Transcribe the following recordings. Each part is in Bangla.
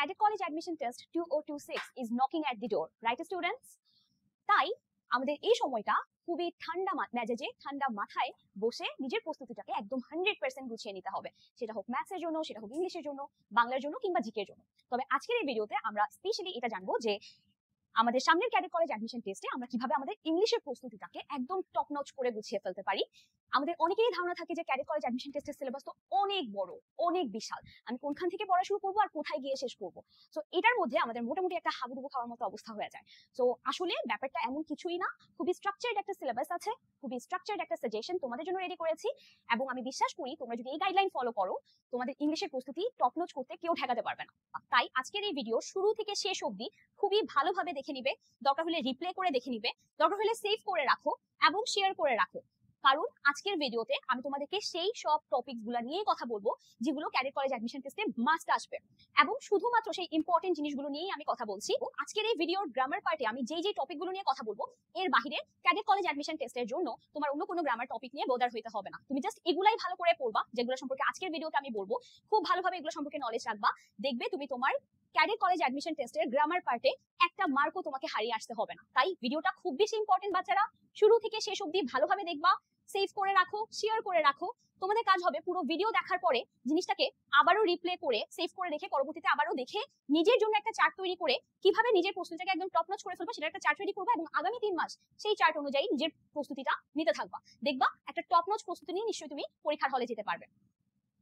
Cadet College Admission Test 2026 is knocking at the door, right students? তাই আমাদের এই সময়টা খুবই ঠান্ডা মেজাজে ঠান্ডা মাথায় বসে নিজের প্রস্তুতিটাকে একদম 100% গুছিয়ে নিতে হবে। সেটা হোক ম্যাথসের জন্য, সেটা হোক ইংলিশের জন্য, বাংলার জন্য কিংবা জিকের জন্য। তবে আজকের এই ভিডিওতে আমরা স্পেশালি এটা জানবো যে আমাদের সামনের ক্যাডেট কলেজ অ্যাডমিশন টেস্টে আমরা কিভাবে আমাদের ইংলিশের প্রস্তুতিটাকে একদম টপ নচ করে গুছিয়ে ফেলতে পারি। আমাদের অনেকেই ধারণা থাকে যে ক্যাডেট কলেজ অ্যাডমিশন টেস্টের সিলেবাস তো অনেক বড়, অনেক বিশাল, আমি কোনখান থেকে পড়া শুরু করবো আর কোথায় গিয়ে শেষ করবো। সো এটার মধ্যে আমাদের মোটামুটি একটা হাবুডুবু খাওয়ার মতো অবস্থা হয়ে যায়। সো আসলে ব্যাপারটা এমন কিছুই না, খুবই স্ট্রাকচার্ড একটা সিলেবাস আছে, খুবই স্ট্রাকচার্ড একটা সাজেশন তোমাদের জন্য রেডি করেছি এবং আমি বিশ্বাস করি তোমরা যদি এই গাইডলাইন ফলো করো তোমাদের ইংলিশের প্রস্তুতি টপ নচ করতে কেউ ঠেকাতে পারবে না। তাই আজকের এই ভিডিও শুরু থেকে শেষ অবধি খুবই ভালোভাবে দেখে নিবে, দরকার হলে রিপ্লে করে দেখে নিবে, দরকার হলে সেভ করে রাখো এবং শেয়ার করে রাখো। কারণ আজকের ভিডিওতে আমি তোমাদেরকে সেই সব টপিকস গুলো নিয়ে কথা বলবো যেগুলো ক্যাডেট কলেজ অ্যাডমিশন টেস্টে মাস্ট আসবে এবং শুধুমাত্র সেই ইম্পর্টেন্ট জিনিসগুলো নিয়েই আমি কথা বলছি। আজকের এই ভিডিওর গ্রামার পার্টে আমি যেই টপিকগুলো নিয়ে কথা বলবো এর বাইরে ক্যাডেট কলেজ অ্যাডমিশন টেস্টের জন্য তোমার অন্য কোনো গ্রামার টপিক নিয়ে বোদার হইতে হবে না। তুমি জাস্ট এগুলাই ভালো করে পড়বা, যেগুলো সম্পর্কে আজকের ভিডিওতে আমি বলবো, খুব ভালোভাবে এগুলো সম্পর্কে নলেজ রাখবা। দেখবে তুমি তোমার ক্যাডেট কলেজ অ্যাডমিশন টেস্টের গ্রামার পার্টে একটা মার্কও তোমাকে হারিয়ে আসতে হবে না। তাই ভিডিওটা খুব বেশি ইম্পর্টেন্ট বাচ্চারা, শুরু থেকে শেষ অবধি ভালোভাবে দেখবা, সেভ করে রাখো, শেয়ার করে রাখো। তোমাদের কাজ হবে পুরো ভিডিও দেখার পরে জিনিসটাকে আবারও রিপ্লে করে সেভ করে রেখে পরবর্তীতে আবারও দেখে নিজের জন্য একটা চার্ট তৈরি করে কিভাবে নিজের প্রস্তুতিটাকে একদম টপ নচ করে ফেলবা সেটা একটা চার্ট রেডি করবা এবং আগামী 3 মাস সেই চার্ট অনুযায়ী নিজের প্রস্তুতিটা নিতে থাকবা। দেখবা একটা টপ নচ প্রস্তুতি নিয়ে নিশ্চয়ই তুমি পরীক্ষার হলে যেতে পারবে।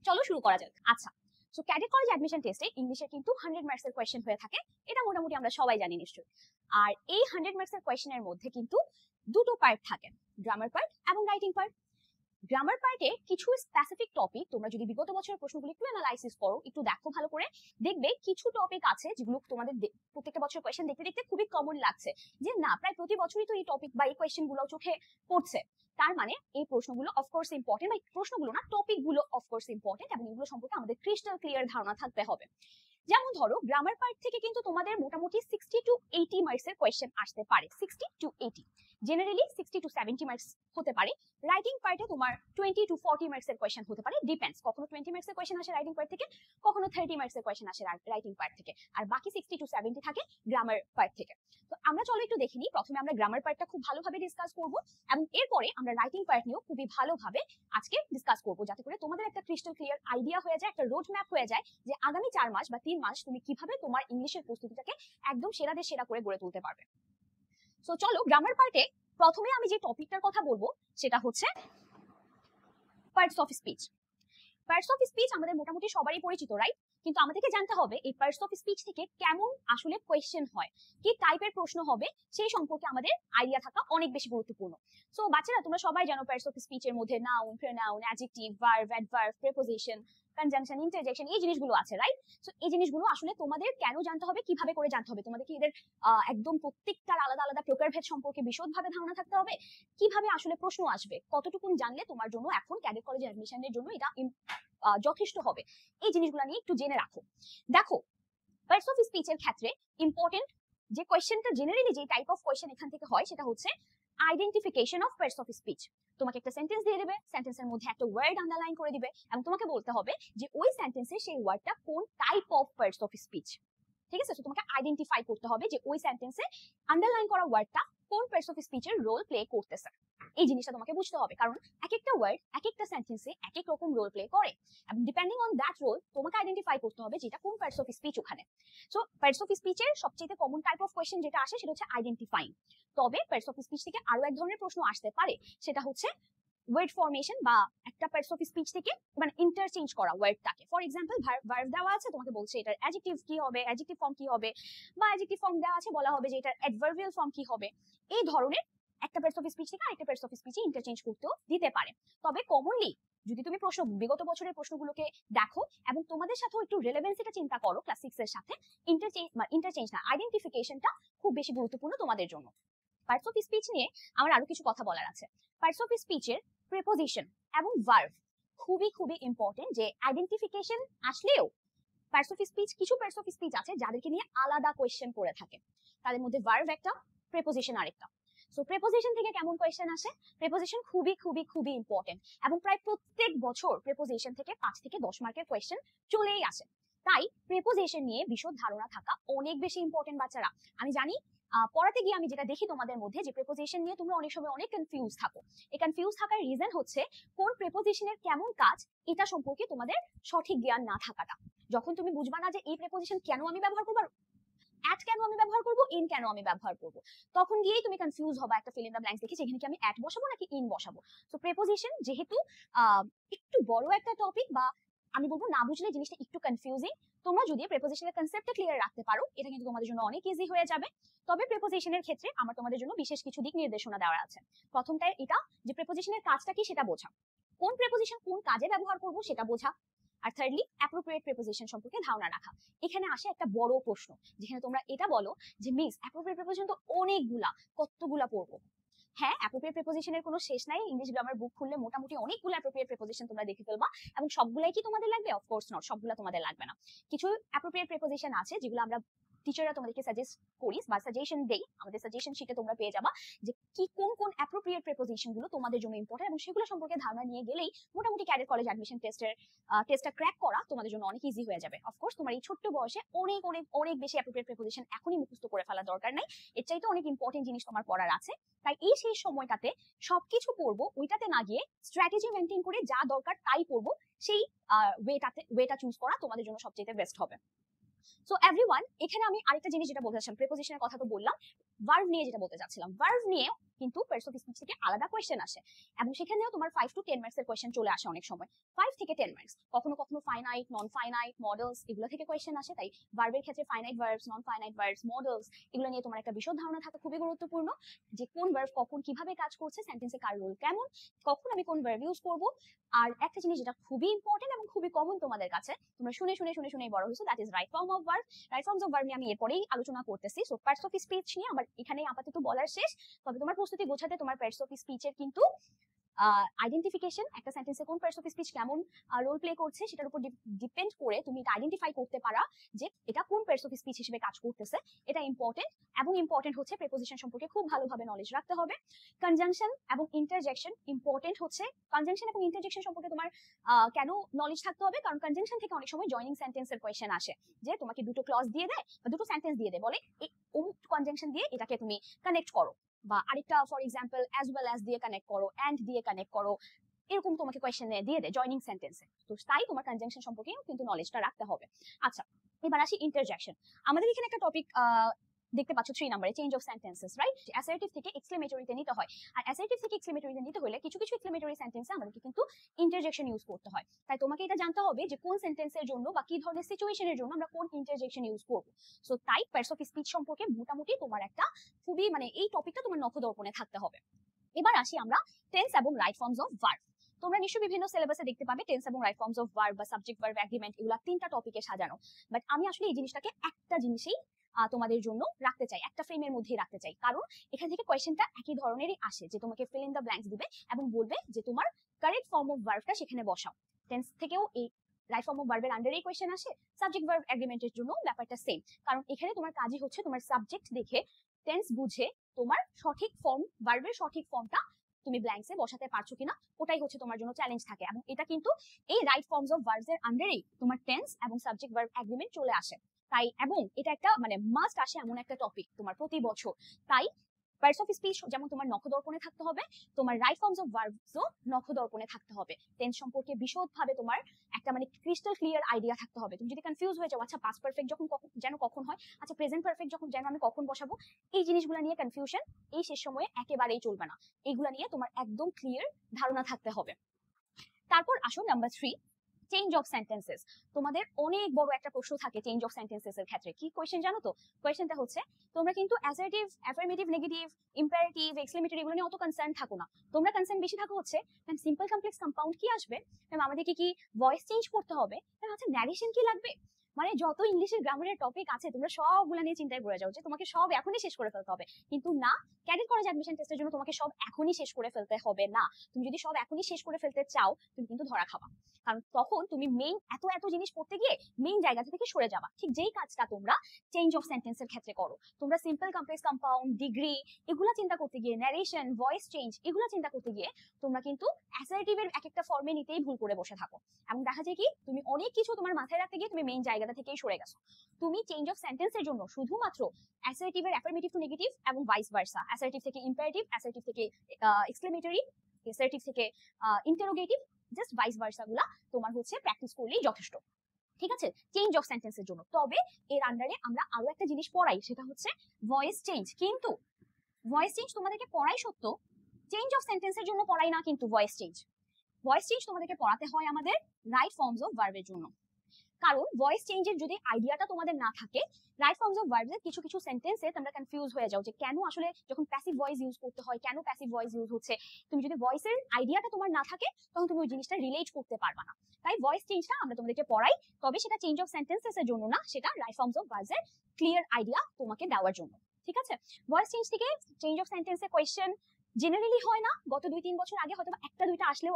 চলো শুরু করা যাক। আচ্ছা, সো ক্যাডেট কলেজ অ্যাডমিশন টেস্টে ইংলিশে কিন্তু 100 মার্কস এর কোশ্চেন হয়ে থাকে, এটা মোটামুটি আমরা সবাই জানি নিশ্চয়ই। আর এই 100 মার্কস এর কোশ্চেনের মধ্যে কিন্তু দুটো পার্ট থাকে, গ্রামার পার্ট এবং রাইটিং পার্ট। গ্রামার পার্টে কিছু স্পেসিফিক টপিক তোমরা যদি বিগত বছরের প্রশ্নগুলো একটু অ্যানালাইসিস করো, একটু দেখো ভালো করে, দেখবে কিছু টপিক আছে যেগুলো তোমাদের প্রত্যেকটা বছর কোয়েশ্চেন দেখতে দেখতে খুবই কমন লাগছে যে না প্রায় প্রতি বছরই তো এই টপিক বা এই কোয়েশ্চেন গুলো চোখে পড়ছে। তার মানে এই প্রশ্নগুলো অফকোর্স ইম্পর্টেন্ট, বা প্রশ্নগুলো না টপিক গুলো অফকোর্স ইম্পর্টেন্ট এবং এগুলো সম্পর্কে আমাদের ক্রিস্টাল ক্লিয়ার ধারণা থাকতে হবে। যেমন ধরো গ্রামার পার্ট থেকে কিন্তু তোমাদের মোটামুটি 60 to 80 মার্কস এর কোয়েশ্চেন আসতে পারে, 60 to 80, জেনারেলি 60 to 70 মার্কস হতে পারে। রাইটিং পার্টে তোমার 20 to 40 মার্কস এর কোয়েশ্চেন হতে পারে, ডিপেন্ডস, কখনো 20 মার্কস এর কোয়েশ্চেন আসে রাইটিং পার্ট থেকে, কখনো 30 মার্কস এর কোয়েশ্চেন আসে রাইটিং পার্ট থেকে, আর বাকি 60 to 70 থাকে গ্রামার পার্ট থেকে। তো আমরা চলো একটু দেখে নিই। প্রথমে আমরা গ্রামার পার্টটা খুব ভালোভাবে ডিসকাস করব এবং এরপরে আমরা রাইটিং পার্ট নিয়েও খুবই ভালোভাবে আজকে ডিসকাস করব, যাতে করে তোমাদের একটা ক্রিস্টাল ক্লিয়ার আইডিয়া হয়ে যায়, একটা রোড ম্যাপ হয়ে যায় যে আগামী 4 মাস বা 3 মাস তুমি কিভাবে তোমার ইংলিশের প্রস্তুতিটাকে একদম সেরাদের সেরা করে গড়ে তুলতে পারবে। সো চলো গ্রামার পার্টে প্রথমে আমি যে টপিকটার কথা বলবো সেটা হচ্ছে parts of speech. Parts of speech আমাদের মোটামুটি সবারই পরিচিত, রাইট? কিন্তু আমাদেরকে জানতে হবে এই পার্টস অফ স্পিচ থেকে কেমন আসলে কোয়েশ্চেন হয়, কি টাইপের প্রশ্ন হবে সেই সম্পর্কে আমাদের আইডিয়া থাকা অনেক বেশি গুরুত্বপূর্ণ। সো বাচ্চারা তোমরা সবাই জানো পার্টস অফ স্পিচের মধ্যে noun, pronoun, adjective, verb, adverb, preposition, conjunction, interjection, এই জিনিসগুলো আছে, রাইট? সো এই জিনিসগুলো আসলে তোমাদের কেন জানতে হবে, কিভাবে করে জানতে হবে, তোমাদের কি এদের একদম প্রত্যেকটার আলাদা আলাদা প্রকারভেদ সম্পর্কে বিশদভাবে ধারণা থাকতে হবে, কিভাবে আসলে প্রশ্ন আসবে, কতটুকুন জানলে তোমার জন্য এখন ক্যাডেট কলেজ অ্যাডমিশনের জন্য এটা যথেষ্ট হবে, এই জিনিসগুলো নিয়ে একটু জেনে রাখো। দেখো পার্টস অফ স্পিচের ক্ষেত্রে ইম্পর্টেন্ট যে কোয়েশ্চেনটা, জেনারেলি যে টাইপ অফ কোয়েশ্চেন এখান থেকে হয় সেটা হচ্ছে identification of parts of speech. তোমাকে একটা সেন্টেন্স দিয়ে দেবে, সেন্টেন্সের মধ্যে একটা ওয়ার্ড আন্ডারলাইন করে দিবে এবং তোমাকে বলতে হবে যে ওই সেন্টেন্সে সেই ওয়ার্ডটা কোন type of parts of speech. ঠিক আছে? সো তোমাকে আইডেন্টিফাই করতে হবে যে ওই সেন্টেন্সে আন্ডারলাইন করা ওয়ার্ডটা কোন পার্টস অফ স্পিচের রোল প্লে করতেছে। এই জিনিসটা তোমাকে বুঝতে হবে, কারণ এক একটা ওয়ার্ড এক একটা সেন্টেন্সে এক এক রকম রোল প্লে করে এবং ডিপেন্ডিং অন দ্যাট রোল তোমাকে আইডেন্টিফাই করতে হবে যেটা কোন পার্টস অফ স্পিচ ওখানে। সো পার্টস অফ স্পিচের সবচেয়ে কমন টাইপ অফ কোয়েশ্চেন যেটা আসে সেটা হচ্ছে আইডেন্টিফাইং। তবে পার্টস অফ স্পিচ থেকে আরো এক ধরনের প্রশ্ন আসতে পারে, সেটা হচ্ছে ওয়ার্ড ফরমেশন বা একটা পার্টস অফ স্পিচ থেকে মানে ইন্টারচেঞ্জ করা ওয়ার্ডটাকে। ফর এক্সাম্পল ভার্ব দেওয়া আছে, তোমাকে বলছে এটার অ্যাডজেক্টিভ কি হবে, অ্যাডজেক্টিভ ফর্ম কি হবে, বা অ্যাডজেক্টিভ ফর্ম দেওয়া আছে বলা হবে যে এটার অ্যাডভার্বিয়াল ফর্ম কি হবে। এই ধরনের একটা পার্টস অফ স্পিচ থেকে আরেকটা পার্টস অফ স্পিচে ইন্টারচেঞ্জ করতেও দিতে পারে। তবে কমনলি যদি তুমি প্রশ্ন বিগত বছরের প্রশ্নগুলোকে দেখো এবং তোমাদের সাথেও একটু রিলেভেন্সিটা চিন্তা করো ক্লাস 6 এর সাথে, ইন্টারচেঞ্জ না আইডেন্টিফিকেশনটা খুব বেশি গুরুত্বপূর্ণ তোমাদের জন্য। পার্টস অফ স্পিচ নিয়ে আমার আরো কিছু কথা বলার আছে। পার্টস অফ স্পিচের প্রিপোজিশন এবং ভার্ব খুবই খুবই ইম্পর্টেন্ট। যে আইডেন্টিফিকেশন আসলেও পার্টস অফ স্পিচ, কিছু পার্টস অফ স্পিচ আছে যাদেরকে নিয়ে আলাদা কোয়েশ্চেন করে থাকে, তাদের মধ্যে ভার্ব একটা, প্রিপোজিশন আরেকটা। সো প্রিপোজিশন থেকে কেমন কোয়েশ্চেন আসে? প্রিপোজিশন খুবই খুবই খুবই ইম্পর্টেন্ট এবং প্রায় প্রত্যেক বছর প্রিপোজিশন থেকে 5 থেকে 10 মার্কের কোয়েশ্চেন চলেই আসে। তাই প্রিপোজিশন নিয়ে বিশদ ধারণা থাকা অনেক বেশি ইম্পর্টেন্ট বাচ্চারা। আমি জানি পড়াতে গিয়ে আমি যেটা দেখি তোমাদের মধ্যে যে প্রিপোজিশন নিয়ে তোমরা অনেক সময় অনেক কনফিউজ থাকো। এই কনফিউজ থাকার রিজন হচ্ছে কোন প্রিপোজিশনের কেমন কাজ এটা সম্পর্কে তোমাদের সঠিক জ্ঞান না থাকাটা। যখন তুমি বুঝবা না যে এই প্রিপোজিশন কেন আমি ব্যবহার করব, অ্যাট কেন আমি ব্যবহার করব, ইন কেন আমি ব্যবহার করব, তখন গিয়েই তুমি কনফিউজ হবা একটা ফিল ইন দ্য ব্ল্যাঙ্কস দেখে সেখানে কি আমি অ্যাট বসাবো নাকি ইন বসাবো। তো প্রিপোজিশন যেহেতু একটু বড় একটা টপিক, বা আমি বলবো না বুঝলে জিনিসটা একটু কনফিউজিং, তোমরা যদি প্রিপোজিশনের কনসেপ্টটা ক্লিয়ার রাখতে পারো এটা কিন্তু তোমাদের জন্য অনেক ইজি হয়ে যাবে। তবে প্রিপোজিশনের ক্ষেত্রে আমার তোমাদের জন্য বিশেষ কিছু দিক নির্দেশনা দেওয়া আছে। প্রথমটা এটা যে প্রিপোজিশনের কাজটা কি সেটা বোঝা, কোন প্রিপোজিশন কোন কাজে ব্যবহার করব সেটা বোঝা। আর থার্ডলি অ্যাপ্রোপ্রিয়েট প্রিপোজিশন সম্পর্কে ধারণা রাখা। এখানে আসে একটা বড় প্রশ্ন, যেখানে তোমরা এটা বলো যে মিস অ্যাপ্রোপ্রিয়েট প্রিপোজিশন তো অনেকগুলা, কতগুলা পড়বো? হ্যাঁ, অ্যাপ্রোপ্রিয়েট প্রিপোজিশনের কোনো শেষ নাই। ইংলিশ গ্রামার বুক খুললে মোটামুটি অনেকগুলো অ্যাপ্রোপ্রিয়েট প্রিপোজিশন তোমরা দেখে ফেলবা, এবং সবগুলাই কি তোমাদের লাগবে? অফকোর্স নট, সবগুলা তোমাদের লাগবে না। কিছু অ্যাপ্রোপ্রিয়েট প্রিপোজিশন আছে যেগুলো আমরা টিচাররা তোমাদেরকে সাজেস্ট করি বা সাজেশন দেই, আমাদের সাজেশন শিটে তোমরা পেয়ে যাবা যে কি কোন কোন অ্যাপ্রোপ্রিয়েট প্রিপোজিশন গুলো তোমাদের জন্য ইম্পর্টেন্ট, এবং সেগুলো সম্পর্কে ধারণা নিয়ে গেলেই মোটামুটি ক্যাডেট কলেজ অ্যাডমিশন টেস্টটা ক্র্যাক করা তোমাদের জন্য অনেক ইজি হয়ে যাবে। অফকোর্স তোমার এই ছোট্ট বয়সে অনেক অনেক অনেক বেশি অ্যাপ্রোপ্রিয়েট প্রিপোজিশন এখনই মুখস্থ করে ফেলার দরকার নাই, এর চাইতে অনেক ইম্পর্টেন্ট জিনিস তোমার পড়ার আছে। তাই এই সেই সময়টাতে সবকিছু পড়বো ওইটাতে না গিয়ে স্ট্র্যাটেজি মেনটেন করে যা দরকার তাই পড়বো, সেই ওয়েটা চুজ করা তোমাদের জন্য সবচেয়ে বেস্ট হবে। সো এভরিওয়ান, এখানে আমি আরেকটা জিনিস যেটা বলতে চাচ্ছিলাম, প্রিপোজিশনের কথা তো বললাম, ভার্ব নিয়ে যেটা বলতে চাচ্ছিলাম, ভার্ব নিয়ে কিন্তু পার্টস অফ স্পিচ থেকে আলাদা কোয়েশ্চেন আসে, এবং সেখানেও তোমার 5 to 10 মার্কসের কোয়েশ্চেন চলে আসে অনেক সময়, 5 থেকে 10 মার্কস। কখনো কখনো ফাইনাইট, নন ফাইনাইট, মডেলস এগুলো থেকে কোয়েশ্চেন আসে। তাই ভার্বের ক্ষেত্রে finite verbs, non finite verbs, modals এগুলো নিয়ে তোমার একটা বিশদ ধারণা থাকা খুবই গুরুত্বপূর্ণ, যে কোন ভার্ব কখন কিভাবে কাজ করছে, সেন্টেন্সে কার রোল কেমন, কখন আমি কোন ভার্ব ইউজ করব। আর একটা জিনিস যেটা খুবই ইম্পর্টেন্ট এবং খুবই কমন তোমাদের কাছে, তোমরা শুনে শুনে শুনে শুনে বড় হয়েছো, that is right form of verb. Right forms of verb নিয়ে আমি এরপরেই আলোচনা করতেছি। সো পার্টস অফ স্পিচ নিয়ে আমার এখানেই আপাতত বলার শেষ। তবে তোমার প্রস্তুতি গোছাতে তোমার পার্টস অফ স্পিচের কিন্তু আইডেন্টিফিকেশন, একটা সেন্টেন্সে কোন পার্টস অফ স্পিচ কেমন রোল প্লে করছে সেটার উপর ডিপেন্ড করে তুমি এটা আইডেন্টিফাই করতে পারা যে এটা কোন পার্টস অফ স্পিচ হিসেবে কাজ করতেছে, এটা ইম্পর্টেন্ট। এবং ইম্পর্টেন্ট হচ্ছে প্রিপোজিশন সম্পর্কে খুব ভালোভাবে নলেজ রাখতে হবে। কনজাংশন এবং ইন্টারজেকশন ইম্পর্টেন্ট হচ্ছে। কনজাংশন এবং ইন্টারজেকশন সম্পর্কে তোমার কেন নলেজ থাকতে হবে? কারণ কনজাংশন থেকে অনেক সময় জয়নিং সেন্টেন্সের কোয়েশ্চেন আসে, যে তোমাকে দুটো ক্লজ দিয়ে দেয় বা দুটো সেন্টেন্স দিয়ে দেয়, বলে এই অমুক কনজাংশন দিয়ে এটাকে তুমি কানেক্ট করো, বা আরেকটা for example as well as দিয়ে কানেক্ট করো, এন্ড দিয়ে কানেক্ট করো, এরকম তোমাকে কোয়েশ্চেনে দিয়ে দেয় জয়নিং সেন্টেন্সে। তো তাই তোমার কনজাংশন সম্পর্কে কিন্তু নলেজটা রাখতে হবে। আচ্ছা, এবার আসি ইন্টারজেকশন। আমাদের এখানে একটা টপিক দেখতে পাচ্ছ 3 নম্বরে, change of sentences, right? Assertive থেকে এক্সক্লেমেটরিতে নিতে হয়, আর অ্যাসার্টিভ থেকে এক্সক্লেমেটরিতে নিতে হলে কিছু কিছু এক্সক্লেমেটরি সেন্টেন্সে আমাদেরকে কিন্তু ইন্টারজেকশন ইউজ করতে হয়। তাই তোমাকে এটা জানতে হবে যে কোন সেন্টেন্সের জন্য বা কি ধরনের সিচুয়েশনের জন্য আমরা কোন ইন্টারজেকশন ইউজ করব। সো তাই পার্টস অফ স্পিচ সম্পর্কে মোটামুটি তোমার একটা খুবই এই টপিকটা তোমার নখদর্পণে থাকতে হবে। এবার আসি আমরা টেন্স এবং রাইট ফর্মস অফ ভার্ব। তোমরা নিশ্চয়ই বিভিন্ন সিলেবাসে দেখতে পাবে টেন্স এবং রাইট ফর্মস অফ ভার্ব বা সাবজেক্ট ভার্ব এগ্রিমেন্ট এগুলা 3টা টপিকে সাজানো, বাট আমি আসলে এই জিনিসটাকে একটা জিনিসেই তোমাদের জন্য রাখতে চাই, একটা ফ্রেমের মধ্যেই রাখতে চাই, কারণ এখান থেকে কোয়েশ্চেনটা একই ধরনেরই আসে, যে তোমাকে ফিল ইন দ্য ব্ল্যাঙ্কস দিবে এবং বলবে যে তোমার কারেক্ট ফর্ম অফ ভার্বটা সেখানে বসাও। টেন্স থেকেও এই রাইট ফর্ম অফ ভার্বের আন্ডারেই কোয়েশ্চেন আসে, সাবজেক্ট ভার্ব এগ্রিমেন্টের জন্য ব্যাপারটা সেম, কারণ এখানে তোমার কাজই হচ্ছে তোমার সাবজেক্ট দেখে টেন্স বুঝে তোমার সঠিক ফর্ম, ভার্বের সঠিক ফর্মটা তুমি ব্ল্যাঙ্কসে বসাতে পারছো কিনা ওটাই হচ্ছে তোমার জন্য চ্যালেঞ্জ থাকে, এবং এটা কিন্তু এই রাইট ফর্মস অফ ভার্বস এর আন্ডারেই তোমার টেন্স এবং সাবজেক্ট ভার্ব এগ্রিমেন্ট চলে আসে। তাই এবং এটা একটা মাস্ট আসে এমন একটা টপিক তোমার প্রতি বছর। তাই পার্টস অফ স্পিচ যেমন তোমার নখদর্পণে থাকতে হবে, তোমার রাইট ফর্মস অফ ভার্বসও নখদর্পণে থাকতে হবে। টেন্স সম্পর্কে বিশদভাবে তোমার একটা ক্রিস্টাল ক্লিয়ার আইডিয়া থাকতে হবে। তুমি যদি কনফিউজ হয়ে যাও, আচ্ছা পাস্ট পারফেক্ট যখন যেন কখন হয়, আচ্ছা প্রেজেন্ট পারফেক্ট যখন যেন আমি কখন বসাবো, এই জিনিসগুলো নিয়ে কনফিউশন এই শেষ সময়ে একেবারেই চলবে না। এগুলা নিয়ে তোমার একদম ক্লিয়ার ধারণা থাকতে হবে। তারপর আসো নাম্বার 3, চেঞ্জ অফ সেন্টেন্সেস। তোমাদের অনেক বড় একটা প্রশ্ন থাকে চেঞ্জ অফ সেন্টেন্সেস এর ক্ষেত্রে। কি কোয়েশ্চেন জানো তো? কোয়েশ্চেনটা হচ্ছে তোমরা কিন্তু assertive, affirmative, negative, imperative, exclamatory এগুলো নিয়ে অত কনসার্ন থাকো না। তোমরা কনসার্ন বেশি থাকো হচ্ছে ম্যাম সিম্পল কমপ্লেক্স কম্পাউন্ড কি আসবে, ম্যাম আমাদেরকে কি ভয়েস চেঞ্জ করতে হবে, ম্যাম আচ্ছা ন্যারেশন কি লাগবে। যত ইংলিশের গ্রামারের টপিক আছে তোমরা সবগুলা নিয়ে চিন্তায় পড়ে যাও যে তোমাকে সব এখনই শেষ করে ফেলতে হবে, কিন্তু না, ক্যাডেট কলেজ অ্যাডমিশন টেস্টের জন্য তোমাকে সব এখনই শেষ করে ফেলতে হবে না। তুমি যদি সব এখনই শেষ করে ফেলতে চাও তুমি কিন্তু ধরা খাবা, কারণ তখন তুমি মেইন এত এত জিনিস পড়তে গিয়ে মেইন জায়গা থেকে সরে যাবা। ঠিক যেই কাজটা তোমরা চেঞ্জ অফ সেন্টেন্সের ক্ষেত্রে করো, তোমরা সিম্পল কমপ্লেক্স কম্পাউন্ড, ডিগ্রি এগুলা চিন্তা করতে গিয়ে, ন্যারেশন, ভয়েস চেঞ্জ এগুলা চিন্তা করতে গিয়ে তোমরা কিন্তু অ্যাসার্টিভের এক একটা ফর্মে নিতেই ভুল করে বসে থাকো, এবং দেখা যায় কি তুমি অনেক কিছু তোমার মাথায় রাখতে গিয়ে তুমি মেইন জায়গাটা জায়গাটা থেকেই সরে গেছো। তুমি চেঞ্জ অফ সেন্টেন্সের জন্য শুধুমাত্র অ্যাসার্টিভের অ্যাফার্মেটিভ টু নেগেটিভ এবং ভাইস ভার্সা, অ্যাসার্টিভ থেকে ইম্পারেটিভ, অ্যাসার্টিভ থেকে এক্সক্লেমেটরি, অ্যাসার্টিভ থেকে ইন্টারোগেটিভ, জাস্ট ভাইস ভার্সা গুলা তোমার হচ্ছে প্র্যাকটিস করলেই যথেষ্ট, ঠিক আছে, চেঞ্জ অফ সেন্টেন্সের জন্য। তবে এর আন্ডারে আমরা আরো একটা জিনিস পড়াই, সেটা হচ্ছে ভয়েস চেঞ্জ। কিন্তু ভয়েস চেঞ্জ তোমাদেরকে পড়াই সত্য, চেঞ্জ অফ সেন্টেন্সের জন্য পড়াই না কিন্তু ভয়েস চেঞ্জ। ভয়েস চেঞ্জ তোমাদেরকে পড়াতে হয় আমাদের রাইট ফর্মস অফ ভার্বের জন্য। কারণ ভয়েস চেঞ্জের যদি আইডিয়াটা তোমাদের না থাকে, রাইট ফর্মস অফ ভার্বস কিছু কিছু সেন্টেন্সে তোমরা কনফিউজ হয়ে যাও যে কেন আসলে যখন প্যাসিভ ভয়েস ইউজ করতে হয়, কেন প্যাসিভ ভয়েস ইউজ হচ্ছে। তুমি যদি ভয়েসের আইডিয়াটা তোমার না থাকে তখন তুমি ওই জিনিসটা রিলেট করতে পারবা না। তাই ভয়েস চেঞ্জটা আমরা তোমাদেরকে পড়াই, তবে সেটা চেঞ্জ অফ সেন্টেন্সেসের জন্য না, সেটা রাইট ফর্মস অফ ভার্বসের ক্লিয়ার আইডিয়া তোমাকে দেওয়ার জন্য, ঠিক আছে। ভয়েস চেঞ্জ থেকে চেঞ্জ অফ সেন্টেন্সে কোয়েশ্চেন জেনারেলি হয় না, গত 2-3 বছর আগে হয়তো একটা দুইটা আসলেও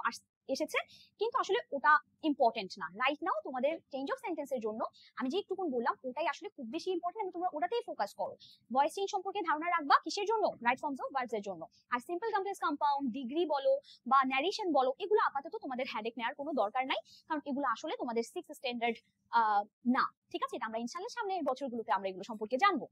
এসেছে, কিন্তু আসলে ওটা ইম্পর্টেন্ট না। রাইট নাও তোমাদের চেঞ্জ অফ সেন্টেন্সের জন্য আমি যে একটুকুন বললাম ওটাই আসলে খুব বেশি ইম্পর্টেন্ট, এবং তোমরা ওটাতেই ফোকাস করো। ভয়েস চেঞ্জ সম্পর্কে ধারণা রাখবা কিসের জন্য? রাইট ফর্মস অফ ভার্বস এর জন্য। আর সিম্পল কমপ্লেক্স কম্পাউন্ড, ডিগ্রি বলো বা ন্যারেশন বলো, এগুলো আপাতত তোমাদের হেডেক নেওয়ার কোনো দরকার নাই, কারণ এগুলো আসলে তোমাদের 6th স্ট্যান্ডার্ড না, ঠিক আছে। এটা আমরা ইনশাআল্লাহ সামনের বছরগুলোতে আমরা এগুলো সম্পর্কে জানবো।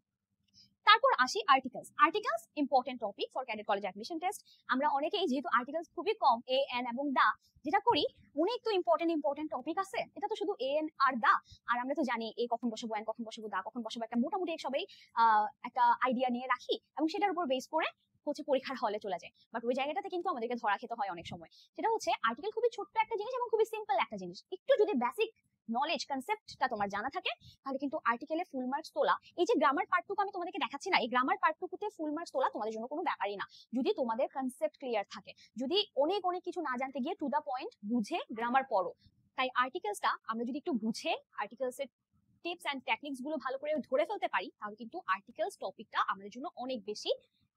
তারপর আসি articles. Articles important topic for cadet college admission test. আমরা অনেকেই যেহেতু আর্টিকেলস খুবই কম, এ এন এবং দা, যেটা করি অনেক তো ইম্পর্টেন্ট টপিক আছে, এটা তো শুধু এ এন আর দা, আর আমরা তো জানি এ কখন বসাবো, এন কখন বসাবো, দা কখন বসাবো, একটা মোটামুটি সবাই একটা আইডিয়া নিয়ে রাখি এবং সেটার উপর বেস করে হচ্ছে পরীক্ষার হলে চলে যায়। বাট ওই জায়গাটাতে কিন্তু আমাদেরকে ধরা খেতে হয় অনেক সময়। সেটা হচ্ছে আর্টিকেল খুবই ছোট্ট একটা জিনিস এবং খুবই সিম্পল একটা জিনিস। একটু যদি বেসিক নলেজ কনসেপ্টটা তোমার জানা থাকে তাহলে কিন্তু আর্টিকেলে ফুল মার্কস তোলা, এই যে গ্রামার পার্টটুকু আমি তোমাদেরকে দেখাচ্ছি না, এই গ্রামার পার্টটুকুতে ফুল মার্কস তোলা তোমাদের জন্য কোনো ব্যাপারই না, যদি তোমাদের কনসেপ্ট ক্লিয়ার থাকে, যদি অনেক অনেক কিছু না জানতে গিয়ে টু দা পয়েন্ট বুঝে গ্রামার পড়ো। তাই আর্টিকেলসটা আমরা যদি একটু বুঝে আর্টিকেলসের টিপস এন্ড টেকনিক্স গুলো ভালো করে ধরে ফেলতে পারি, তাহলে কিন্তু আর্টিকেলস টপিকটা আমাদের জন্য অনেক বেশি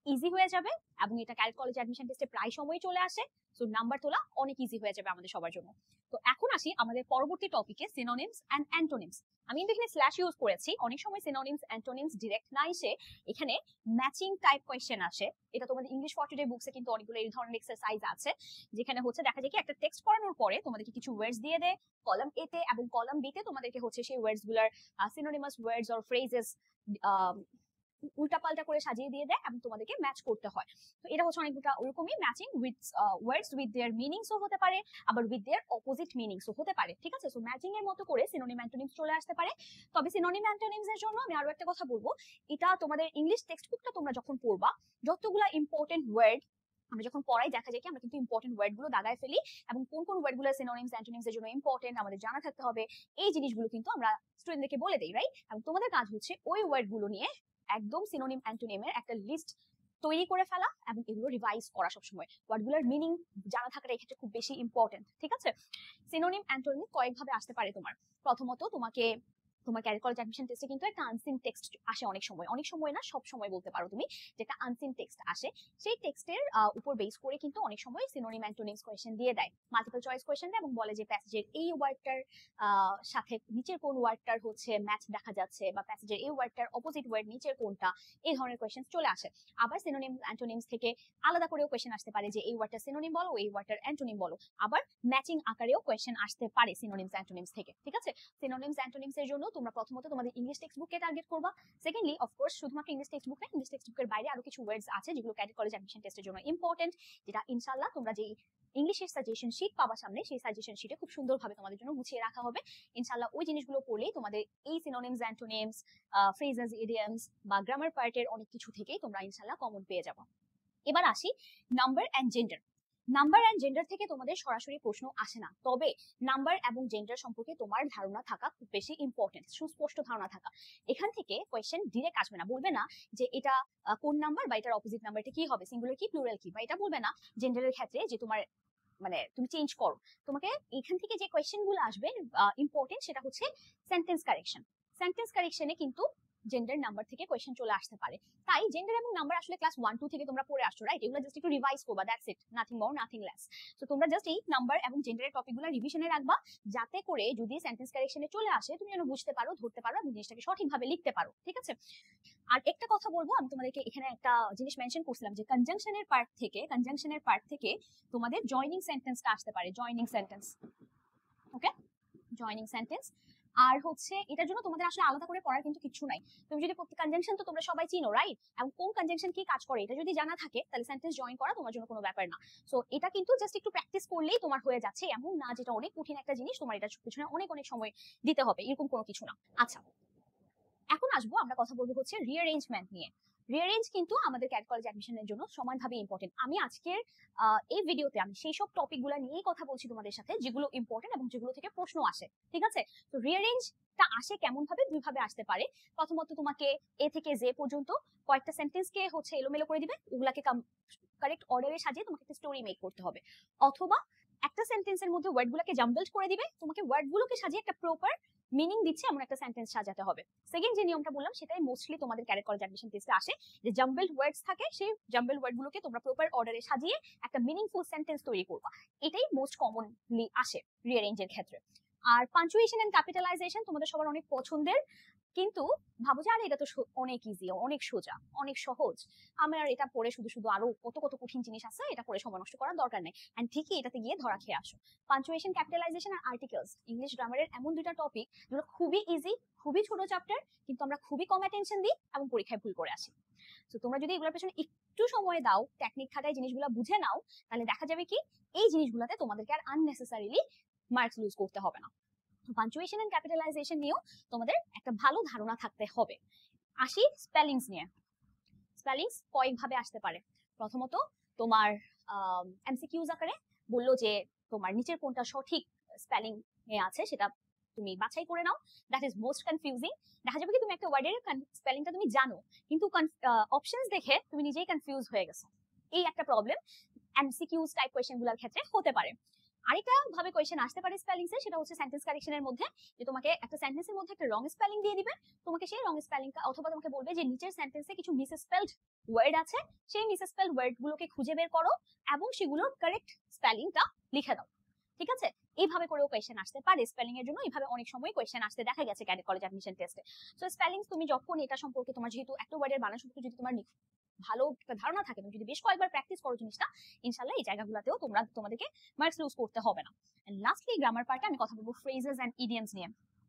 ইজি হয়ে যাবে, এবং এটা ক্যাডেট কলেজ অ্যাডমিশন টেস্টে প্রায় সময় চলে আসে, সো নাম্বার তোলা অনেক ইজি হয়ে যাবে আমাদের সবার জন্য। তো এখন আসি আমাদের পরবর্তী টপিকে, সিনোনিমস এন্ড অ্যান্টোনিমস। আমি কিন্তু এখানে স্ল্যাশ ইউজ করেছি, অনেক সময় সিনোনিমস অ্যান্টোনিমস ডিরেক্ট না এসে এখানে ম্যাচিং টাইপ কোয়েশ্চেন আসে। এটা তোমাদের ইংলিশ ফর টুডে বুকসে কিন্তু অনেকগুলো এই ধরনের এক্সারসাইজ আছে, যেখানে হচ্ছে দেখা যায় কি একটা টেক্সট পড়ানোর পরে তোমাদেরকে কিছু ওয়ার্ডস দিয়ে দেয় কলাম এ তে, এবং কলাম বি তে তোমাদেরকে হচ্ছে সেই ওয়ার্ডস গুলার সিনোনিমাস ওয়ার্ডস অর ফ্রেজেস উল্টাপাল্টা করে সাজিয়ে দিয়ে দেয় এবং তোমাদেরকে ম্যাচ করতে হয়। তো এটা হচ্ছে অনেকটা ওরকমই matching with words with their মিনিংসও হতে পারে, আবার উইথ দেয়ার অপোজিট মিনিংসও হতে পারে, ঠিক আছে। সো ম্যাচিং এর মতো করে সিনোনিম অ্যান্টোনিমস চলে আসতে পারে। তবে সিনোনিম অ্যান্টোনিমস এর জন্য আমি আরো একটা কথা বলবো, এটা তোমাদের ইংলিশ টেক্সট বুকটা তোমরা যখন পড়বা, যতগুলা ইম্পর্টেন্ট ওয়ার্ড আমরা যখন পড়াই দেখা যায় কি আমরা কিন্তু ইম্পর্টেন্ট ওয়ার্ড গুলো দাগায় ফেলি, এবং কোন কোন ওয়ার্ড গুলো সিনোনিমস অ্যান্টোনিমস এর জন্য ইম্পর্টেন্ট আমাদের জানা থাকতে হবে, এই জিনিসগুলো কিন্তু আমরা স্টুডেন্টদেরকে বলে দেই, রাইট। এবং তোমাদের কাজ হচ্ছে ওই ওয়ার্ড গুলো নিয়ে একদম সিনোনিম অ্যান্টোনিমের একটা লিস্ট তৈরি করে ফেলা এবং এগুলো রিভাইজ করা সবসময়। ওয়ার্ডগুলোর মিনিং জানা থাকাটা এই ক্ষেত্রে খুব বেশি ইম্পর্টেন্ট, ঠিক আছে। সিনোনিম অ্যান্টোনিম কয়েকভাবে আসতে পারে তোমার। প্রথমত তোমাকে তোমার ক্যাডেট কলেজ অ্যাডমিশন টেস্টে কিন্তু একটা আনসিন টেক্সট আসে অনেক সময় না সব সময় বলতে পারো তুমি, যেটা আনসিন টেক্সট আসে, সেই টেক্সটের উপর বেস করে কিন্তু অনেক সময় সিনোনিম অ্যান্টোনিমস কোয়েশ্চেন দিয়ে দেয়, মাল্টিপল চয়েস কোয়েশ্চেন দেয় এবং বলে যে প্যাসেজের এই ওয়ার্ডটার সাথে নিচের কোন ওয়ার্ডটার হচ্ছে ম্যাচ দেখা যাচ্ছে, বা প্যাসেজের এই ওয়ার্ডটার অপোজিট ওয়ার্ড নিচের কোনটা, এই ধরনের কোয়েশ্চেন চলে আসে। আবার সিনোনিম অ্যান্টোনিমস থেকে আলাদা করেও কোয়েশ্চেন আসতে পারে যে এই ওয়ার্ডটার সিনোনিম বলো, এই ওয়ার্ডটার অ্যান্টোনিম বলো। আবার ম্যাচিং আকারেও কোয়েশ্চেন আসতে পারে সিনোনিমস অ্যান্টোনিমস থেকে, ঠিক আছে। সিনোনিমস অ্যান্টোনিমস এর জন্য তোমরা প্রথমত তোমাদের ইংলিশ টেক্সট বুককে টার্গেট করবা। সেকেন্ডলি অফকোর্স শুধুমাত্র ইংলিশ টেক্সট বুক না, ইংলিশ টেক্সট বুকের বাইরে আরো কিছু ওয়ার্ডস আছে যেগুলো ক্যাডেট কলেজ অ্যাডমিশন টেস্টের জন্য ইম্পর্টেন্ট, যেটা ইনশাআল্লাহ তোমরা যেই ইংলিশের সাজেশন শীট পাবা সামনে, সেই সাজেশন শীটে খুব সুন্দরভাবে তোমাদের জন্য গুছিয়ে রাখা হবে। ইনশাআল্লাহ ওই জিনিসগুলো পড়লেই তোমাদের এই সিনোনিমস অ্যান্টোনিমস, ফ্রেজেস, ইডিয়মস বা গ্রামার পার্টের অনেক কিছু থেকেই তোমরা ইনশাআল্লাহ কমন পেয়ে যাবে। এবার আসি number and gender. Number and gender থেকে তোমাদের সরাসরি প্রশ্ন আসে না, তবে নাম্বার এবং জেন্ডার সম্পর্কে তোমার ধারণা থাকা খুব বেশি ইম্পর্টেন্ট, সুস্পষ্ট ধারণা থাকা। এখান থেকে কোয়েশ্চেন ডিরেক্ট আসবে না, বলবে না যে এটা কোন নাম্বার বা এটার অপোজিট নাম্বারটা কি হবে, সিঙ্গুলার কি প্লুরাল কি, বা এটা বলবে না জেন্ডারের ক্ষেত্রে যে তোমার মানে তুমি চেঞ্জ করো। তোমাকে এখান থেকে যে কোয়েশ্চেন গুলো আসবে ইম্পর্টেন্ট, সেটা হচ্ছে সেন্টেন্স কারেকশন। সেন্টেন্স কারেকশনে কিন্তু জেন্ডার নাম্বার থেকে কোয়েশ্চেন চলে আসতে পারে। তাই জেন্ডার এবং নাম্বার আসলে ক্লাস 1-2 থেকে তোমরা পড়ে আসছো, রাইট। এগুলো জাস্ট একটু রিভাইজ করবা, that's it, nothing more nothing less. So তোমরা জাস্ট এই নাম্বার এবং জেন্ডারের টপিকগুলো রিভিশনে রাখবা, যাতে করে যদি সেন্টেন্স কারেকশনে চলে আসে তুমি যেন বুঝতে পারো, ধরতে পারো এবং জিনিসটাকে সঠিকভাবে লিখতে পারো, ঠিক আছে। আর একটা কথা বলবো, আমি তোমাদেরকে এখানে একটা জিনিস মেনশন করছিলাম যে কনজাংশনের পার্ট থেকে তোমাদের জয়নিং সেন্টেন্সটা আসতে পারে, জয়নিং সেন্টেন্স, ওকে, জয়নিং সেন্টেন্স। আর হচ্ছে এটার জন্য তোমাদের আসলে আলাদা করে পড়ার কিন্তু কিছু নাই। তুমি যদি প্রত্যেক কনজাংশন তো তোমরা সবাই চিনো, রাইট? এবং কোন কনজাংশন কি কাজ করে এটা যদি জানা থাকে তাহলে সেন্টেন্স জয়েন করা তোমার জন্য কোনো ব্যাপার না। সো এটা কিন্তু জাস্ট একটু প্র্যাকটিস করলেই তোমার হয়ে যাচ্ছে, এমন না যেটা অনেক কঠিন একটা জিনিস, তোমার এটার পিছনে অনেক অনেক সময় দিতে হবে, এরকম কোনো কিছু না। আচ্ছা, এখন আসবো আমরা কথা বলবো হচ্ছে রিঅ্যারেঞ্জমেন্ট নিয়ে। রিঅ্যারেঞ্জ কিন্তু আমাদের ক্যাট কলেজ অ্যাডমিশনের জন্য সমানভাবে ইম্পর্টেন্ট। আমি আজকের এই ভিডিওতে আমি সেই সব টপিকগুলো নিয়েই কথা বলছি তোমাদের সাথে যেগুলো ইম্পর্টেন্ট এবং যেগুলো থেকে প্রশ্ন আসে, ঠিক আছে? তো রিঅ্যারেঞ্জটা আসে কেমন ভাবে? দুই ভাবে আসতে পারে। প্রথমত তোমাকে এ থেকে জে পর্যন্ত কয়েকটা সেন্টেন্সকে হচ্ছে এলোমেলো করে দিবে, ওগুলাকে কারেক্ট অর্ডারে সাজিয়ে তোমাকে একটা স্টোরি মেক করতে হবে। অথবা একটা সেন্টেন্সের মধ্যে ওয়ার্ডগুলোকে জাম্বলড করে দিবে, তোমাকে ওয়ার্ডগুলোকে সাজিয়ে একটা প্রপার মিনিং দিচ্ছে এমন একটা সেন্টেন্স সাজাতে হবে। সেকেন্ড যে নিয়মটা বললাম সেটাই মোস্টলি তোমাদের ক্যাডেট কলেজ অ্যাডমিশন টেস্টে আসে, যে জাম্বলড ওয়ার্ডস থাকে, সেই জাম্বলড ওয়ার্ডগুলোকে তোমরা প্রপার অর্ডারে সাজিয়ে একটা মিনিংফুল সেন্টেন্স তৈরি করবা। এটাই মোস্ট কমনলি আসে রিঅ্যারেঞ্জের ক্ষেত্রে। আর পাঞ্চুয়েশন এন্ড ক্যাপিটালাইজেশন তোমাদের সবার অনেক পছন্দের, কিন্তু ভাবো যে আরে এটা তো অনেক ইজি, অনেক সোজা, অনেক সহজ, আমার এটা পড়ে শুধু শুধু আরো কত কত কঠিন জিনিস আছে, এটা পড়ে সময় নষ্ট করার দরকার নেই। এন্ড ঠিকই এটাতে গিয়ে ধরা খেয়ে আসো। পাঞ্চুয়েশন, ক্যাপিটালাইজেশন আর আর্টিকেলস, ইংলিশ গ্রামারের এমন দুইটা টপিক যেগুলো খুবই ইজি, খুবই ছোট চ্যাপ্টার, কিন্তু আমরা খুবই কম অ্যাটেনশন দিই এবং পরীক্ষায় ভুল করে আসি। তো তোমরা যদি এগুলোর পেছনে একটু সময় দাও, টেকনিক খাটায় জিনিসগুলো বুঝে নাও, তাহলে দেখা যাবে কি এই জিনিসগুলোতে তোমাদেরকে আর আননেসেসারিলি মার্কস লুজ করতে হবে না। পাঞ্চুয়েশন এন্ড ক্যাপিটালাইজেশন নিয়েও তোমাদের একটা ভালো ধারণা থাকতে হবে। আসি স্পেলিংস নিয়ে। স্পেলিংস কয়েকভাবে আসতে পারে। প্রথমত তোমার এমসিকিউজ আকারে বললো যে তোমার নিচের কোনটা সঠিক স্পেলিং এ আছে সেটা তুমি বাছাই করে নাও। That is most confusing. দেখা যাবে কি তুমি একটা ওয়ার্ডের স্পেলিংটা তুমি জানো, কিন্তু অপশনস দেখে তুমি নিজেই কনফিউজ হয়ে গেছো। এই একটা প্রবলেম এমসিকিউজ টাইপ কোয়েশ্চেন গুলোর ক্ষেত্রে হতে পারে। আরেকটা ভাবে কোয়েশ্চেন আসতে পারে স্পেলিংস এ, সেটা হচ্ছে সেন্টেন্স কারেকশনের মধ্যে, যে তোমাকে একটা সেন্টেন্সের মধ্যে একটা রং স্পেলিং দিয়ে দিবে, তোমাকে সেই রং স্পেলিংটা, অথবা তোমাকে বলবে যে নিচের সেন্টেন্সে কিছু মিসস্পেলড ওয়ার্ড আছে, সেই মিসস্পেলড ওয়ার্ড গুলোকে খুঁজে বের করো এবং সেগুলোর কারেক্ট স্পেলিংটা লিখে দাও। ঠিক আছে? এইভাবে করেও কোয়েশ্চেন আসতে পারে স্পেলিং এর জন্য। এইভাবে অনেক সময় কোয়েশ্চেন আসতে দেখা গেছে ক্যাডেট কলেজ অ্যাডমিশন টেস্টে। সো স্পেলিংস তুমি যখন এটা সম্পর্কে তোমার যেহেতু একটা ওয়ার্ডের বানান সম্পর্কে যদি তোমার ভালো একটা ধারণা থাকে, তুমি যদি বেশ কয়েকবার প্র্যাকটিস করো জিনিসটা, ইনশাআল্লাহ এই জায়গাগুলোতেও তোমাদেরকে মার্কস লুজ করতে হবে না। এন্ড লাস্টলি গ্রামার পার্টে আমি কথা বলবো ফ্রেজেস এন্ড ইডিয়মস নিয়ে।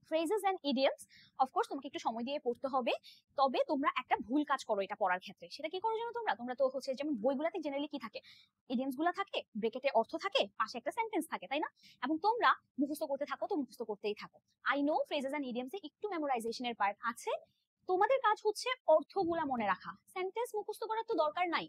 ফ্রেজেস এন্ড ইডিয়মস অফকোর্স তোমাকে একটু সময় দিয়ে পড়তে হবে, তবে তোমরা একটা ভুল কাজ করো এটা পড়ার ক্ষেত্রে। সেটা কি করো জানো? তোমরা তো হচ্ছে যেমন বইগুলোতে জেনারেলি কি থাকে, ইডিয়মস গুলো থাকে, ব্রেকেটে অর্থ থাকে, পাশে একটা সেন্টেন্স থাকে, তাই না? এবং তোমরা মুখস্থ করতে থাকো, তো মুখস্থ করতেই থাকো। আই নো ফ্রেজেস এন্ড ইডিয়মসে একটু মেমোরাইজেশনের পার্ট আছে, তোমাদের কাজ হচ্ছে অর্থগুলা মনে রাখা, সেন্টেন্স মুখস্থ করার তো দরকার নাই।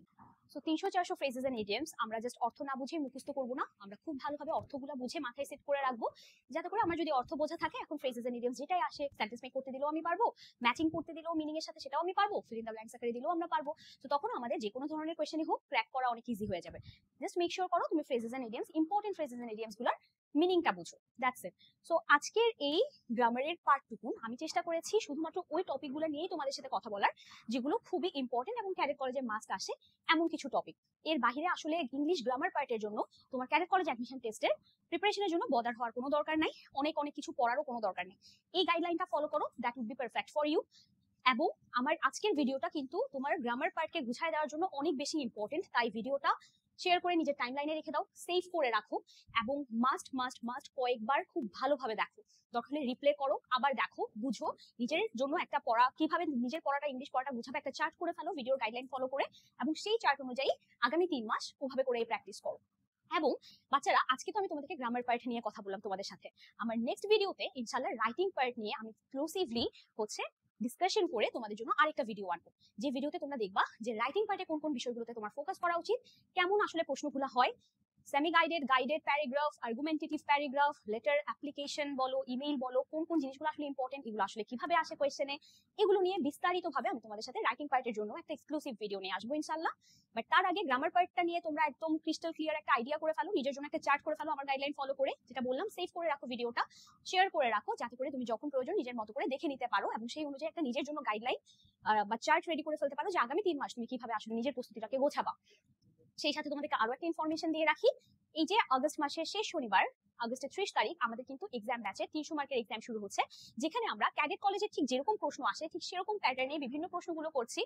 সো 300-400 ফ্রেজেস এন্ড ইডিয়মস আমরা জাস্ট অর্থ না বুঝে মুখস্থ করব না, আমরা খুব ভালোভাবে অর্থগুলা বুঝে মাথায় সেট করে রাখবো, যাতে করে আমার যদি অর্থ বোঝা থাকে, এখন ফ্রেজেস এন্ড ইডিয়মস যেটাই আসে সেন্টেন্স মেক করতে দিলেও আমি পারবো, ম্যাচিং করতে দিলেও মিনিং এর সাথে সেটাও আমি পারবো, ফিল ইন দ্য ব্ল্যাঙ্কস আকারে দিলেও আমরা পারবো। তো তখন আমাদের যে কোনো ধরনের কোয়েশ্চেনই হোক ক্র্যাক করা অনেক ইজি হয়ে যাবে। জাস্ট মেক শিওর করো তুমি phrases and idioms, important phrases and idioms গুলার মিনিংটা বুঝো, দ্যাটস ইট। সো আজকের এই গ্রামারের পার্টটুকু আমি চেষ্টা করেছি শুধুমাত্র ওই টপিকগুলো নিয়েই তোমাদের সাথে কথা বলার, যেগুলো খুবই ইম্পর্টেন্ট এবং ক্যাডেট কলেজে মাস্ট আসে এমন কিছু টপিক। এর বাইরে আসলে ইংলিশ গ্রামার পার্টের জন্য তোমার ক্যাডেট কলেজ অ্যাডমিশন টেস্টের প্রিপারেশনের জন্য বদার হওয়ার কোনো দরকার নাই, অনেক অনেক কিছু পড়ারও কোনো দরকার নেই। এই গাইডলাইনটা ফলো করো, that would be perfect for you. এবং আমার আজকের ভিডিওটা কিন্তু তোমার গ্রামার পার্টকে গুছায় দেওয়ার জন্য অনেক বেশি ইম্পর্টেন্ট, তাই ভিডিওটা শেয়ার করে নিজের টাইমলাইনে রেখে দাও, সেভ করে রাখো, এবং মাস্ট মাস্ট মাস্ট কয়েকবার খুব ভালোভাবে দেখো, দরকার হলে রিপ্লে করো, আবার দেখো, বুঝো, নিজের জন্য একটা পড়া কিভাবে নিজের পড়াটা ইংলিশ পড়াটা গুছাবে একটা চার্ট করে ফেলো ভিডিওর গাইডলাইন ফলো করে, এবং সেই চার্ট অনুযায়ী আগামী 3 মাস ওভাবে করে প্র্যাকটিস করো। এবং বাচ্চারা, আজকে তো আমি তোমাদেরকে গ্রামার পার্ট নিয়ে কথা বললাম তোমাদের সাথে, আমার নেক্সট ভিডিওতে ইনশাআল্লাহ রাইটিং পার্ট নিয়ে আমি এক্সক্লুসিভলি হচ্ছে ডিসকাশন করে তোমাদের জন্য আরেকটা ভিডিও আনবো, যে ভিডিওতে তোমরা দেখবা যে রাইটিং পার্টে কোন কোন বিষয়গুলোতে তোমার ফোকাস করা উচিত, কেমন আসলে প্রশ্নগুলো হয়, semi guided, guided paragraph, argumentative paragraph, letter, application বলো, ইমেইল বলো, কোন কোন জিনিসগুলো আসলে ইম্পর্টেন্ট, এগুলো আসলে কিভাবে আসে কোয়েশ্চেনে, এগুলো নিয়ে বিস্তারিতভাবে আমি তোমাদের সাথে রাইটিং পার্টের জন্য একটা এক্সক্লুসিভ ভিডিও নিয়ে আসবো ইনশাআল্লাহ। বাট তার আগে গ্রামার পার্টটা নিয়ে তোমরা একদম ক্রিস্টাল ক্লিয়ার একটা আইডিয়া করে ফেলো, নিজের জন্য একটা চার্ট করে ফেলো আমার গাইডলাইন ফলো করে, যেটা বললাম সেভ করে রাখো, ভিডিওটা শেয়ার করে রাখো, যাতে করে তুমি যখন প্রয়োজন নিজের মতো করে দেখে নিতে পারো, এবং সেই অনুযায়ী একটা নিজের জন্য গাইডলাইন বা চার্ট রেডি করে ফেলতে পারো, যে আগামী 3 মাস তুমি কিভাবে আসলে নিজের প্রস্তুতিটাকে গোছাবা। সেই সাথে তোমাদেরকে আরো একটা ইনফরমেশন দিয়ে রাখি, এই যে আগস্ট মাসের শেষ শনিবার, আগস্টের 30 তারিখ আমাদের কিন্তু এক্সাম ব্যাচে 300 মার্কের এক্সাম শুরু হচ্ছে, যেখানে আমরা ক্যাডেট কলেজে ঠিক যেরকম প্রশ্ন আসে ঠিক সেরকম প্যাটার্নে বিভিন্ন প্রশ্নগুলো করছি,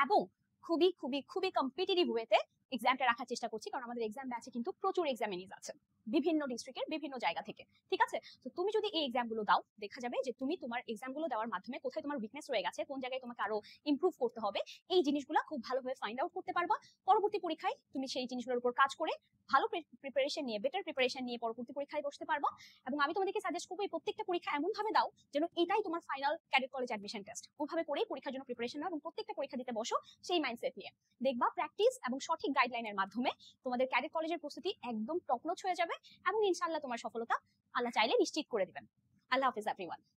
এবং খুবই খুবই খুবই কম্পিটিটিভ ওয়েতে এক্সামটা রাখার চেষ্টা করছি, কারণ আমাদের এক্সাম ব্যাচে কিন্তু প্রচুর এক্সামিনিজ আছে। বিভিন্ন ডিস্ট্রিক্টের বিভিন্ন জায়গা থেকে, ঠিক আছে? তো তুমি যদি এই এক্সামগুলো দাও, দেখা যাবে যে তুমি তোমার এক্সামগুলো দেওয়ার মাধ্যমে কোথায় তোমার উইকনেস রয়ে গেছে, কোন জায়গায় তোমাকে আরো ইমপ্রুভ করতে হবে, এই জিনিসগুলো খুব ভালোভাবে ফাইন্ড আউট করতে পারবা। পরবর্তী পরীক্ষায় তুমি সেই জিনিসগুলোর উপর কাজ করে ভালো প্রিপারেশন নিয়ে, বেটার প্রিপারেশন নিয়ে পরবর্তী পরীক্ষায় বসতে পারবো। এবং আমি তোমাদেরকে সাজেস্ট করবো এই প্রত্যেকটা পরীক্ষা এমন ভাবে দাও যেন এটাই তোমার final cadet college admission test. ওইভাবে করেই পরীক্ষার জন্য প্রিপারেশন নাও এবং প্রত্যেকটা পরীক্ষা দিতে বসো সেই মাইন্ডসেট নিয়ে। দেখবা প্র্যাকটিস এবং সঠিক গাইডলাইনের মাধ্যমে তোমাদের ক্যাডেট কলেজের প্রস্তুতি একদম টপ নচ হয়ে যাবে এবং ইনশাআল্লাহ তোমার সফলতা আল্লাহ চাইলে নিশ্চিত করে দিবেন। আল্লাহ হাফেজ এভরিওয়ান।